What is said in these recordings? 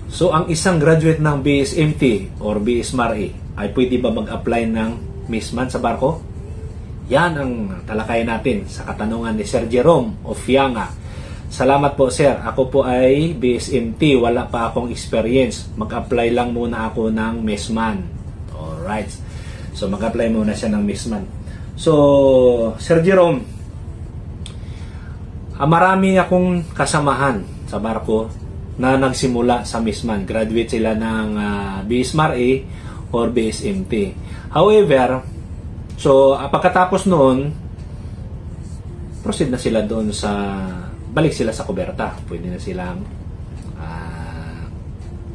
So, ang isang graduate ng BSMT or BSMARE ay pwede ba mag-apply ng Missman sa barko? Yan ang talakayan natin sa katanungan ni Sir Jerome Ofianga. Salamat po, sir. Ako po ay BSMT. Wala pa akong experience. Mag-apply lang muna ako ng Missman. Alright. So, mag-apply muna siya ng Missman. So, Sir Jerome, marami akong kasamahan sa barko na nagsimula sa Missman. Graduate sila ng BSMARE or BSMT. However, so pagkatapos noon, proceed na sila doon sa, balik sila sa kuberta. Pwede na silang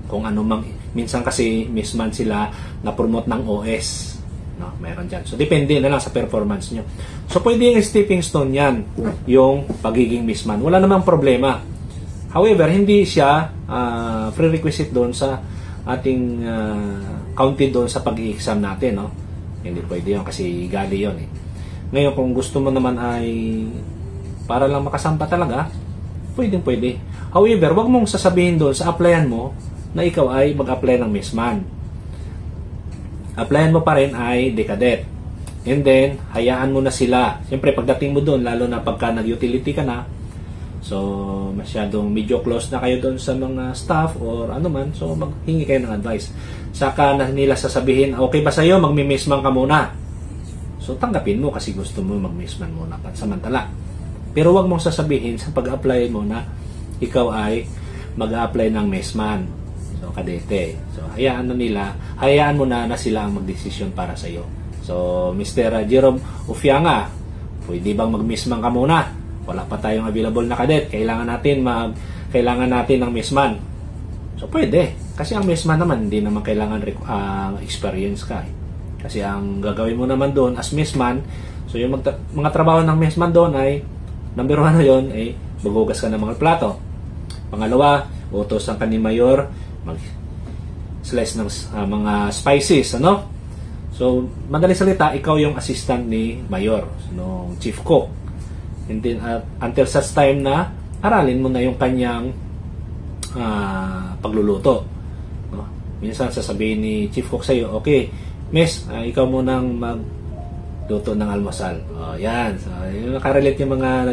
kung ano mang, minsan kasi Missman sila na-promote ng OS. No, meron dyan. So, depende na lang sa performance nyo. So, pwede yung stepping stone yan, yung pagiging Missman. Wala namang problema. However, hindi siya prerequisite doon sa ating counted doon sa pag-i-exam natin. No? Hindi pwede yun kasi gali yun. Ngayon, kung gusto mo naman ay para lang makasampa talaga, pwede. However, wag mong sasabihin doon sa applyan mo na ikaw ay mag-apply ng Missman. Applyan mo pa rin ay Decadet. And then, hayaan mo na sila. Siyempre, pagdating mo doon, lalo na pagka nag-utility ka na, so, masyadong medyo close na kayo doon sa mga staff or ano man. So, maghingi kayo ng advice. Saka na nila sasabihin, okay ba sa'yo, magmi-Missman ka muna. So, tanggapin mo kasi gusto mo mag-Missman muna pansamantala. Pero wag mong sasabihin sa pag-apply mo na ikaw ay mag-apply ng Missman. So, kadete. So, hayaan mo na sila ang magdesisyon para sa'yo. So, Mr. Jerome Ofianga, pwede bang mag-Missman ka muna? Wala pa tayong available na cadet. Kailangan natin ng Missman. So, pwede. Kasi ang Missman naman, hindi naman kailangan experience ka. Kasi ang gagawin mo naman doon as Missman, so yung mga trabaho ng Missman doon ay, number 1 na yun, ay magugas ka ng mga plato. Pangalawa, utos ang kanil mayor, mag-slice ng mga spices, ano? So, madaling salita, ikaw yung assistant ni mayor, no, chief cook. And then, until such time na aralin mo na yung kanyang pagluluto. No? Minsan sasabihin ni Chief Cook sa'yo, okay, miss, ikaw munang magluto ng almusal. Yan. So, nakarelate yung mga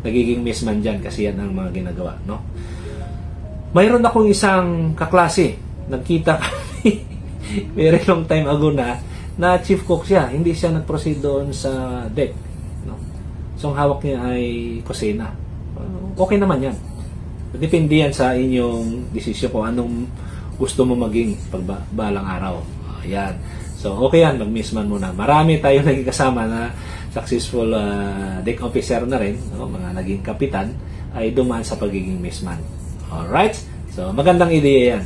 nagiging Missman dyan kasi yan ang mga ginagawa. No? Mayroon akong isang kaklase. Nagkita kami very long time ago na Chief Cook siya. Hindi siya nag-proceed doon sa deck. So, ang hawak niya ay kusina. Okay naman yan. Depende yan sa inyong desisyon kung anong gusto mo maging pagbalang araw. Ayan. So, okay yan. Mag-Missman muna. Marami tayo naging kasama na successful deck officer na rin. No? Mga naging kapitan ay dumaan sa pagiging Missman. Alright? So, magandang ideya yan.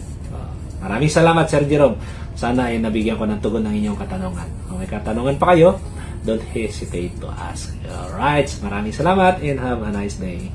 Maraming salamat, Sir Jerome. Sana ay nabigyan ko ng tugon ng inyong katanungan. Kung may katanungan pa kayo, don't hesitate to ask. Alright, maraming salamat and have a nice day.